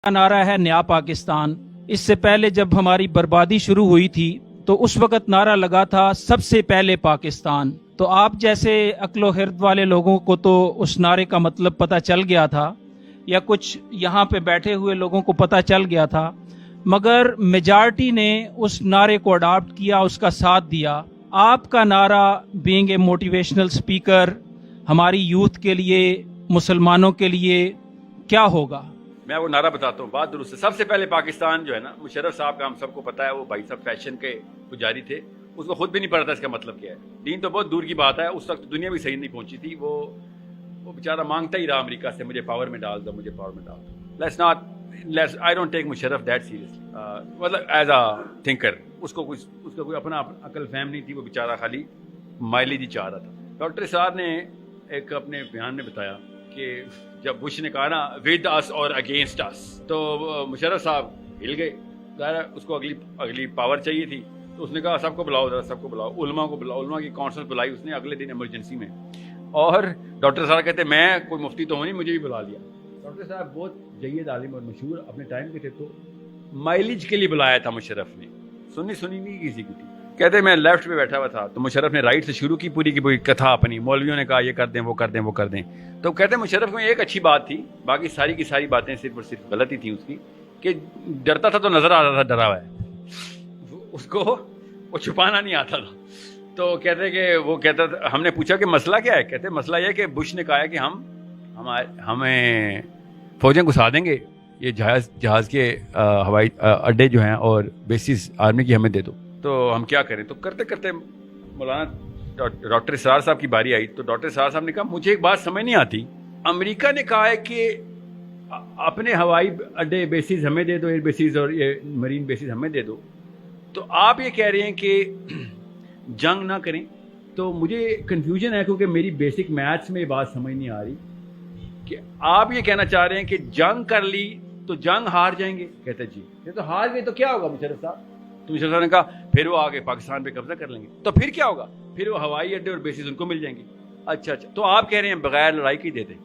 کا نعرہ ہے نیا پاکستان. اس سے پہلے جب ہماری بربادی شروع ہوئی تھی تو اس وقت نعرہ لگا تھا سب سے پہلے پاکستان. تو آپ جیسے عقل و خرد والے لوگوں کو تو اس نعرے کا مطلب پتہ چل گیا تھا, یا کچھ یہاں پہ بیٹھے ہوئے لوگوں کو پتہ چل گیا تھا, مگر میجارٹی نے اس نعرے کو اڈاپٹ کیا, اس کا ساتھ دیا. آپ کا نعرہ بینگ اے موٹیویشنل اسپیکر ہماری یوتھ کے لیے, مسلمانوں کے لیے کیا ہوگا؟ میں وہ نعرہ بتاتا ہوں, بات درست ہے. سب سے پہلے پاکستان جو ہے نا, مشرف صاحب کا ہم سب کو پتا ہے, وہ بھائی صاحب فیشن کے پجاری تھے, اس کو خود بھی نہیں پتا تھا اس کا مطلب کیا ہے. دین تو بہت دور کی بات ہے, اس وقت دنیا بھی صحیح نہیں پہنچی تھی. وہ بیچارہ مانگتا ہی رہا امریکہ سے, مجھے پاور میں ڈال دو, مجھے پاور میں ڈال دو. I don't take Musharraf that seriously. مطلب ایز اے تھنکر اس کا کوئی اپنا عقل فہم نہیں تھی, وہ بیچارہ خالی مائلیج ہی چاہ رہا تھا. ڈاکٹر صاحب نے ایک اپنے بیان میں بتایا کہ جب بش نے کہا نا ود اس اور اگینسٹ اس, تو مشرف صاحب ہل گئے. ظاہر اس کو اگلی پاور چاہیے تھی, تو اس نے کہا سب کو بلاؤ, ذرا سب کو بلاؤ, علماء کو بلاؤ. علماء کی کانفرنس بلائی اس نے اگلے دن ایمرجنسی میں, اور ڈاکٹر صاحب کہتے میں کوئی مفتی تو ہوں نہیں, مجھے بھی بلا لیا. ڈاکٹر صاحب بہت جید عالم اور مشہور اپنے ٹائم کے تھے, تو مائلیج کے لیے بلایا تھا مشرف نے, سنی نہیں کسی کی تھی. کہتے میں لیفٹ پہ بیٹھا ہوا تھا, تو مشرف نے رائٹ سے شروع کی پوری کی پوری کتھا اپنی. مولویوں نے کہا یہ کر دیں, وہ کر دیں, وہ کر دیں. تو کہتے مشرف میں ایک اچھی بات تھی, باقی ساری کی ساری باتیں صرف اور صرف غلط ہی تھیں اس کی, کہ ڈرتا تھا تو نظر آتا تھا ڈرا ہوا ہے, اس کو وہ چھپانا نہیں آتا تھا. تو کہتے کہ وہ کہتا تھا, ہم نے پوچھا کہ مسئلہ کیا ہے, کہتے مسئلہ یہ کہ بش نے کہا ہے کہ ہمیں فوجیں گھسا دیں گے, یہ جہاز کے ہوائی اڈے جو ہیں اور بیسز آرمی کی ہمیں دے دو, تو ہم کیا کریں. تو کرتے کرتے مولانا ڈاکٹر اسرار صاحب کی باری آئی, تو ڈاکٹر اسرار صاحب نے کہا مجھے ایک بات سمجھ نہیں آتی, امریکہ نے کہا ہے کہ اپنے ہوائی اڈے بیسز ہمیں دے دو, ایئر بیسز اور یہ مرین بیسز ہمیں دے دو, تو آپ یہ کہہ رہے ہیں کہ جنگ نہ کریں. تو مجھے کنفیوژن ہے, کیونکہ میری بیسک میتھس میں یہ بات سمجھ نہیں آ رہی کہ آپ یہ کہنا چاہ رہے ہیں کہ جنگ کر لی تو جنگ ہار جائیں گے. کہتے جی, یہ تو ہار گئے تو کیا ہوگا مشرف صاحب. تو مشرف صاحب نے کہا پھر وہ آگے پاکستان پہ قبضہ کر لیں گے, تو پھر کیا ہوگا, پھر وہ ہوائی اڈے اور بیسز ان کو مل جائیں گے. اچھا, تو آپ کہہ رہے ہیں بغیر لڑائی کی دے دیں.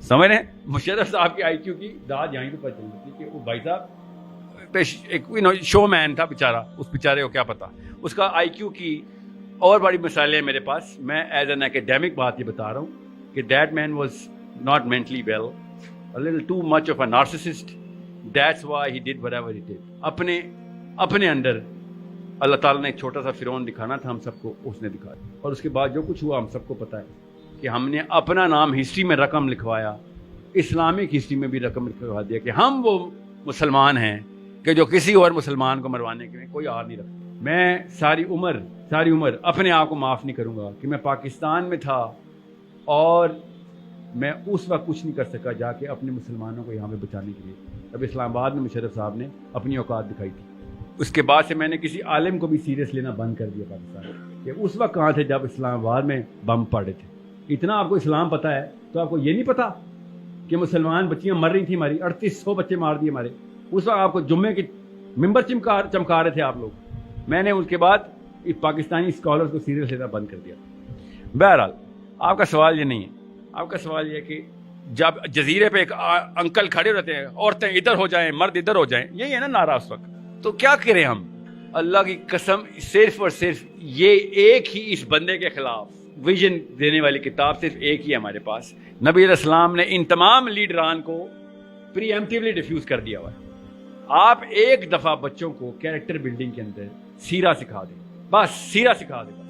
سمجھ رہے ہیں, مشرف صاحب کی آئی کیو کی داد یہیں پہ پتہ چلتی کہ وہ بھائی صاحب ایک شو مین تھا بیچارہ, اس بیچارے کو کیا پتا, اس کا آئی کیو کی اور بڑی مثالیں ہیں میرے پاس. میں ایز این اکیڈیمک بات یہ بتا رہا ہوں کہ that man was not mentally well, a little too much of a narcissist. That's why he did whatever he did. اپنے اندر اللہ تعالیٰ نے ایک چھوٹا سا فرعون دکھانا تھا ہم سب کو, اس نے دکھایا, اور اس کے بعد جو کچھ ہوا ہم سب کو پتہ ہے کہ ہم نے اپنا نام ہسٹری میں رقم لکھوایا, اسلامک ہسٹری میں بھی رقم لکھوا دیا کہ ہم وہ مسلمان ہیں کہ جو کسی اور مسلمان کو مروانے کے لیے کوئی آر نہیں رکھتا. میں ساری عمر اپنے آپ کو معاف نہیں کروں گا کہ میں پاکستان میں تھا اور میں اس وقت کچھ نہیں کر سکا جا کے اپنے مسلمانوں کو یہاں پہ بچانے کے لیے. اب اسلام آباد میں مشرف صاحب نے اپنی اوقات دکھائی تھی. اس کے بعد سے میں نے کسی عالم کو بھی سیریس لینا بند کر دیا پاکستان, کہ اس وقت کہاں تھے جب اسلام آباد میں بم پڑے تھے. اتنا آپ کو اسلام پتہ ہے, تو آپ کو یہ نہیں پتا کہ مسلمان بچیاں مر رہی تھیں ہماری, 3800 بچے مار دیے ہمارے. اس وقت آپ کو جمعے کے ممبر چمکا رہے تھے آپ لوگ. میں نے اس کے بعد پاکستانی اسکالرز کو سیریس لینا بند کر دیا. بہرحال آپ کا سوال یہ نہیں ہے, آپ کا سوال یہ کہ جب جزیرے پہ ایک انکل کھڑے رہتے ہیں, عورتیں ادھر ہو جائیں, مرد ادھر ہو جائیں, یہی ہے نا نعرہ اس وقت, تو کیا کریں ہم. اللہ کی قسم, صرف اور صرف یہ ایک ہی اس بندے کے خلاف ویژن دینے والی کتاب صرف ایک ہی ہے ہمارے پاس. نبی علیہ السلام نے ان تمام لیڈران کو پری ایمپٹیولی ڈیفیوز کر دیا ہوا ہے. آپ ایک دفعہ بچوں کو کیریکٹر بلڈنگ کے اندر سیرہ سکھا دیں, بس سیرہ سکھا دیں, بس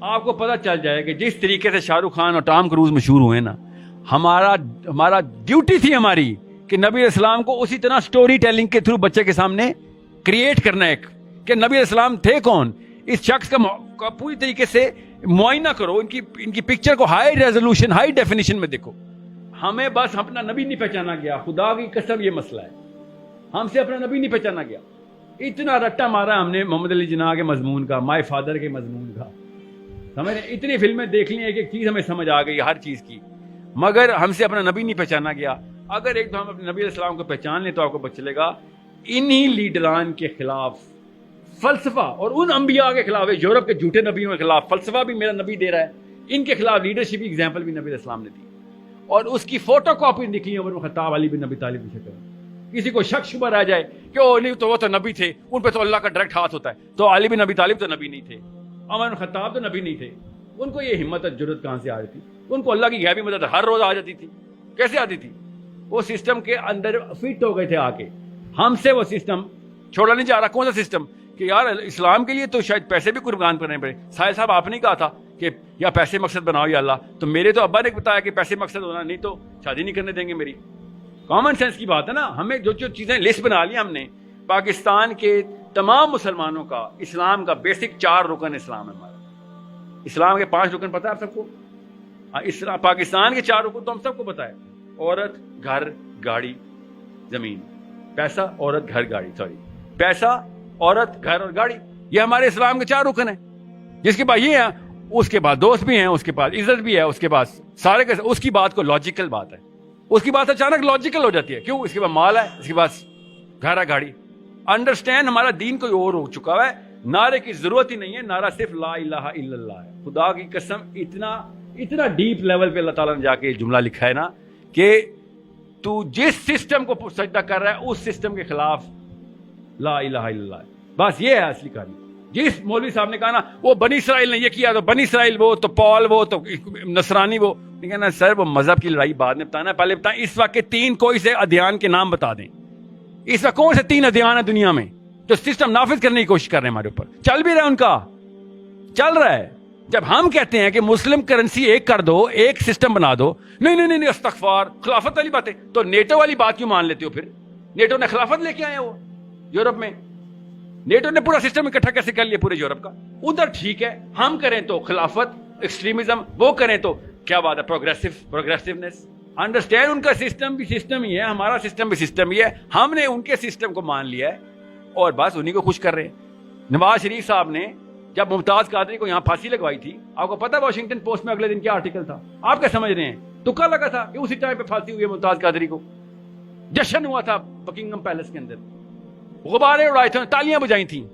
آپ کو پتہ چل جائے کہ جس طریقے سے شاہ رخ خان اور ٹام کروز مشہور ہوئے نا, ہمارا ڈیوٹی تھی ہماری کہ نبی علیہ السلام کو اسی طرح سٹوری ٹیلنگ کے تھرو بچے کے سامنے کریٹ کرنا ہے کہ نبی علیہ السلام تھے کون. اس شخص کا پوری طریقے سے معائنہ کرو, ان کی پکچر کو ہائی ریزولوشن, ہائی ڈیفینیشن میں دیکھو. ہمیں بس اپنا نبی نہیں پہچانا گیا, خدا کی قسم یہ مسئلہ ہے, ہم سے اپنا نبی نہیں پہچانا گیا. اتنا رٹا مارا ہم نے محمد علی جناح کے مضمون کا, مائی فادر کے مضمون کا, سمجھ رہے, اتنی فلمیں دیکھ لی, ایک چیز ہمیں سمجھ آ گئی ہر چیز کی, مگر ہم سے اپنا نبی نہیں پہچانا گیا. اگر ایک دو ہم اپنے نبی علیہ السلام کو پہچان لیں تو آپ کو پتہ چلے گا انہی لیڈران کے خلاف فلسفہ, اور ان انبیاء کے خلاف, یورپ کے جھوٹے نبیوں کے خلاف فلسفہ بھی میرا نبی دے رہا ہے, ان کے خلاف لیڈرشپ ایگزامپل بھی نبی علیہ السلام نے دی. اور اس کی فوٹو کاپی نکلی عمر بن خطاب علی بن ابی طالب کی شکل میں. کسی کو شک شبہ رہ جائے کہ وہ تو نبی تھے, ان پہ تو اللہ کا ڈائریکٹ ہاتھ ہوتا ہے, تو علی بن ابی طالب تو نبی نہیں تھے, عمر بن خطاب تو نبی نہیں تھے. ان کو یہ ہمت اور جرأت کہاں سے آ رہی تھی؟ ان کو اللہ کی غیبی مدد ہر روز آ جاتی تھی. کیسے آتی تھی؟ وہ سسٹم کے اندر فٹ ہو گئے تھے آ کے. ہم سے وہ سسٹم چھوڑا نہیں جا رہا. کون سا سسٹم کہ یار اسلام کے لیے تو شاید پیسے بھی قربان کرنے پڑے. ساحل صاحب آپ نے کہا تھا کہ یا پیسے مقصد بناؤ یا اللہ, تو میرے تو ابا نے بتایا کہ پیسے مقصد ہونا, نہیں تو شادی نہیں کرنے دیں گے میری. کامن سینس کی بات ہے نا. ہمیں جو چیزیں لسٹ بنا لی ہم نے, پاکستان کے تمام مسلمانوں کا اسلام کا بیسک 4 رکن اسلام ہے ہمارا. اسلام کے 5 رکن پتہ ہے آپ سب کو؟ اسلام پاکستان کے 4 رکن تو ہم سب کو پتہ ہے. عورت, گھر, گاڑی, زمین. پیسہ, عورت, گھر, گاڑی, سوری پیسہ, عورت, گھر اور گاڑی, یہ ہمارے اسلام کے 4 رکن ہیں. جس کے بعد یہ ہے, اس کے بعد دوست بھی ہیں, اس کے بعد عزت بھی ہے, اس کے بعد سارے کے اس کی بات کو لاجیکل بات ہے. اس کی بات اچانک لاجیکل ہو جاتی ہے. کیوں؟ اس کے بعد مال ہے, اس کے بعد گھر ہے, گاڑی. انڈرسٹینڈ, ہمارا دین کوئی اور ہو چکا ہے. نعرے کی ضرورت ہی نہیں ہے, نعرہ صرف لا الہ الا اللہ ہے. خدا کی قسم اتنا ڈیپ لیول پہ اللہ تعالیٰ نے جا کے جملہ لکھا ہے نا کہ تو جس سسٹم کو سجدہ کر رہا ہے اس سسٹم کے خلاف لا الہ الا اللہ ہے. بس یہ ہے اصلی کہانی. جس مولوی صاحب نے کہا نا وہ بنی اسرائیل نے یہ کیا, تو بنی اسرائیل وہ, تو پال وہ, تو نصرانی وہ, کہنا سر وہ مذہب کی لڑائی بعد میں بتانا, پہلے بتائیں اس وقت کے 3 کوئی سے ادیان کے نام بتا دیں. اس وقت کون سے 3 ادیان ہیں دنیا میں جو سسٹم نافذ کرنے کی کوشش کر رہے ہیں ہمارے اوپر؟ چل بھی رہا ہے, ان کا چل رہا ہے. جب ہم کہتے ہیں کہ مسلم کرنسی ایک کر دو, ایک سسٹم بنا دو, نہیں استغفار, خلافت والی باتیں, تو نیٹو والی بات کیوں مان لیتے ہو پھر؟ نیٹو نے خلافت لے کے آئے وہ یورپ میں. نیٹو نے پورا سسٹم اکٹھا کیسے کر لیا پورے یورپ کا؟ ادھر ٹھیک ہے, ہم کریں تو خلافت, ایکسٹریمزم, وہ کریں تو کیا بات ہے, پروگریسونیس. انڈرسٹینڈ, ان کا سسٹم بھی سسٹم ہی ہے, ہمارا سسٹم بھی سسٹم ہی ہے. ہم نے ان کے سسٹم کو مان لیا ہے اور بس انہی کو خوش کر رہے ہیں. نواز شریف صاحب نے جب ممتاز قادری کو یہاں پھانسی لگوائی تھی, آپ کو پتا ہے واشنگٹن پوسٹ میں اگلے دن کیا آرٹیکل تھا؟ آپ کیا سمجھ رہے ہیں؟ تکا لگا تھا کہ اسی ٹائم پہ پھانسی ہوئی ہے ممتاز قادری کو. جشن ہوا تھا بکنگم پیلس کے اندر, غبارے اڑائے تھے, تالیاں بجائی تھیں.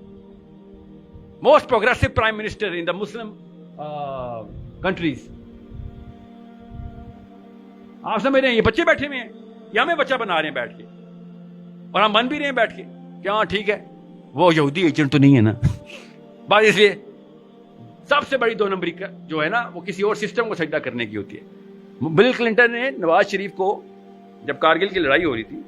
موسٹ پروگریسو پرائم منسٹر ان دا مسلم کنٹریز. آپ سمجھ رہے ہیں یہ بچے بیٹھے ہوئے ہیں, یہ ہمیں بچہ بنا رہے ہیں بیٹھ کے, اور ہم من بھی رہے ہیں بیٹھ کے کہ ہاں ٹھیک ہے وہ یہودی ایجنٹ تو نہیں ہے نا. بات اس لیے سب سے بڑی 2 نمبری جو ہے نا وہ کسی اور سسٹم کو سجدہ کرنے کی ہوتی ہے. بل کلنٹن نے نواز شریف کو جب کارگل کی لڑائی ہو رہی تھی,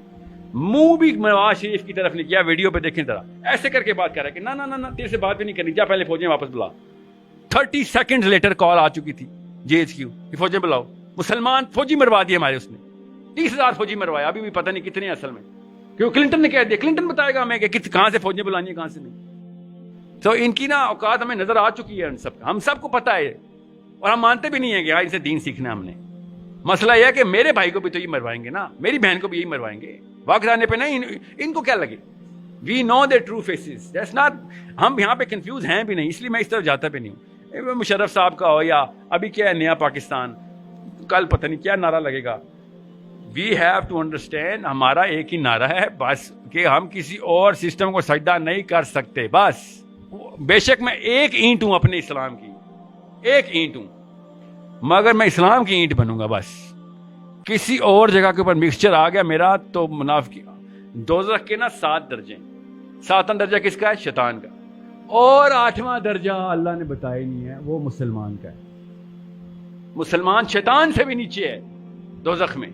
منہ بھی نواز شریف کی طرف نہیں کیا. ویڈیو پہ دیکھیں ذرا, ایسے کر کے بات کر رہا ہے کہ نہ تیرے سے بات بھی نہیں کرنی, جا پہلے فوجیں واپس بلا. 30 سیکنڈ لیٹر کال آ چکی تھی JHQ کہ فوجیں بلاؤ. مسلمان فوجی مروا دیے ہمارے, اس نے 30,000 فوجی مروایا. ابھی بھی پتہ نہیں کتنے اصل میں, کیوں کلنٹن نے کہہ دیا. کلنٹن بتائے گا ہمیں کہ کہاں سے فوجیں بلانی ہے کہاں سے نہیں. تو ان کی نا اوقات ہمیں نظر آ چکی ہے, ان سب کا ہم سب کو پتہ ہے, اور ہم مانتے بھی نہیں ہیں کہ ان سے دین سیکھنا ہم نے. مسئلہ یہ ہے کہ میرے بھائی کو بھی تو یہ مروائیں گے نا, میری بہن کو بھی یہی مروائیں گے. وقت آنے پہ نہیں ان کو کیا لگے. وی نو دے ٹرو فیسز, دیٹس ناٹ. ہم یہاں پہ کنفیوز ہیں بھی نہیں, اس لیے میں اس طرف جاتا بھی نہیں ہوں. مشرف صاحب کا ہو یا ابھی کیا ہے نیا پاکستان, کل پتہ نہیں کیا نعرہ لگے گا. وی ہیو ٹو انڈرسٹینڈ, ہمارا ایک ہی نعرہ ہے بس, کہ ہم کسی اور سسٹم کو سجدہ نہیں کر سکتے بس. بے شک میں ایک اینٹ ہوں اپنے اسلام کی, ایک اینٹ ہوں, مگر میں اسلام کی اینٹ بنوں گا بس. کسی اور جگہ کے اوپر مکسچر آ گیا میرا تو منافقی. دوزخ کے نا 7 درجے, 7واں درجہ کس کا ہے؟ شیطان کا, اور 8واں درجہ اللہ نے بتایا نہیں ہے, وہ مسلمان کا ہے. مسلمان شیطان سے بھی نیچے ہے دوزخ میں,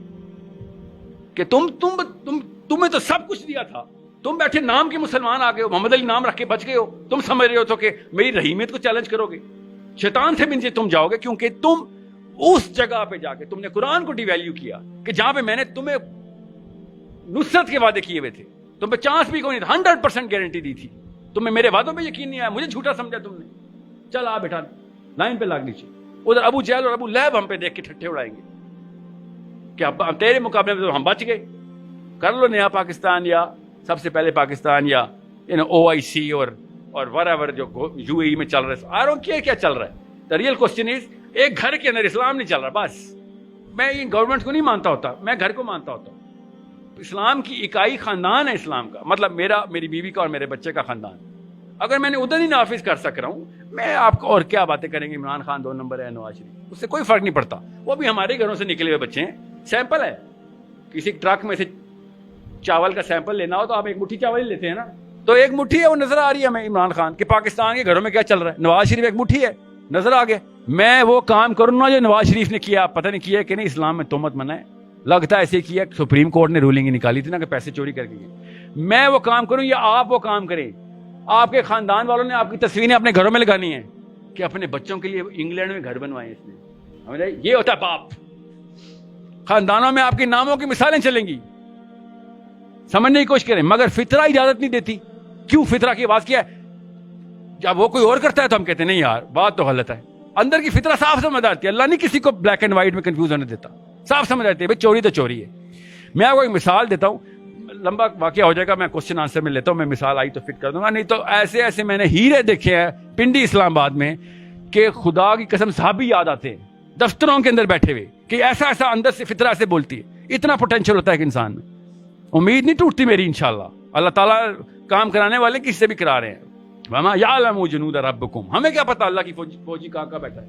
کہ تمہیں تو سب کچھ دیا تھا, تم بیٹھے نام کے مسلمان آ گئے ہو, محمد علی نام رکھ کے بچ گئے ہو, تم سمجھ رہے ہو تو کہ میری رحیمیت کو چیلنج کرو گے. شیطان سے بھی نیچے تم جاؤ گے, کیونکہ تم اس جگہ پہ جا کے تم نے قرآن کو ڈی ویلیو کیا, کہ جہاں پہ میں نے تمہیں نصرت کے وعدے کیے ہوئے تھے, تم پہ چانس بھی کوئی نہیں تھا, 100% گارنٹی دی تھی, تمہیں میرے وعدوں پہ یقین نہیں آیا, مجھے جھوٹا سمجھا تم نے. چل آ بیٹھا لائن پہ لاگ نیچے. ادھر ابو جہل اور ابو لہب ہم پہ دیکھ کے ٹھٹھے اڑائیں گے کہ اب تیرے مقابلے میں تو ہم بچ گئے. کر لو نیا پاکستان, یا سب سے پہلے پاکستان, یا OIC اور whatever جو UAE میں چل رہا ہے. آئی ڈونٹ کیئر کیا چل رہا ہے. The real question is, ایک گھر کے اندر اسلام نہیں چل رہا بس. میں گورنمنٹ کو نہیں مانتا ہوتا, میں گھر کو مانتا ہوتا ہوں. اسلام کی اکائی خاندان ہے اسلام کا, مطلب میری بیوی کا اور میرے بچے کا خاندان. اگر میں نے ادھر ہی نافذ کر سک رہا ہوں, میں آپ کو اور کیا باتیں کریں گے, عمران خان 2 نمبر ہے, نواز شریف, اس سے کوئی فرق نہیں پڑتا. وہ بھی ہمارے گھروں سے نکلے ہوئے بچے ہیں. سیمپل ہے, کسی ٹرک میں سے چاول کا سیمپل لینا ہو تو آپ ایک مٹھی چاول ہی لیتے ہیں نا. تو ایک مٹھی ہے, وہ نظر آ رہی ہے ہمیں عمران خان کہ پاکستان کے گھروں میں کیا چل رہا ہے. نواز شریف ایک مٹھی ہے, نظر آ گیا. میں وہ کام کروں نا جو نواز شریف نے کیا, پتہ نہیں کیا کہ نہیں, اسلام میں تہمت منع ہے, لگتا ہے ایسے ہی کیا, سپریم کورٹ نے رولنگ نکالی تھی نا کہ پیسے چوری کر کے گئے. میں وہ کام کروں یا آپ وہ کام کریں. آپ کے خاندان والوں نے آپ کی تصویریں اپنے گھروں میں لگانی ہیں کہ اپنے بچوں کے لیے انگلینڈ میں گھر بنوائے اس نے. یہ ہوتا ہے باپ. خاندانوں میں آپ کے ناموں کی مثالیں چلیں گی, سمجھنے کی کوشش کریں. مگر فطرہ اجازت نہیں دیتی. کیوں فطرہ کی آواز کیا ہے؟ جب وہ کوئی اور کرتا ہے تو ہم کہتے ہیں نہیں یار بات تو غلط ہے. اندر کی فطرہ صاف سمجھ آتی ہے. اللہ نہیں کسی کو بلیک اینڈ وائٹ میں کنفیوز ہونے دیتا, صاف سمجھ آتی ہے بھائی چوری تو چوری ہے. میں آپ کو ایک مثال دیتا ہوں, لمبا واقعہ ہو جائے گا, میں کوشچن آنسر میں لیتا ہوں, میں مثال آئی تو فٹ کر دوں گا. نہیں تو ایسے ایسے میں نے ہیرے دیکھے ہیں پنڈی اسلام آباد میں کہ خدا کی قسم صحابی یاد آتے ہیں دفتروں کے اندر بیٹھے ہوئے کہ ایسا ایسا اندر سے فطرہ ایسے بولتی ہے. اتنا پوٹینشیل ہوتا ہے کہ انسان میں. امید نہیں ٹوٹتی میری انشاءاللہ. اللہ تعالیٰ کام کرانے والے کس سے بھی کرا رہے ہیں. وما یعلم جنود ربکم, ہمیں کیا پتا اللہ کی فوجی کہاں بیٹھا ہے.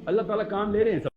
اللہ تعالیٰ کام لے رہے ہیں سب.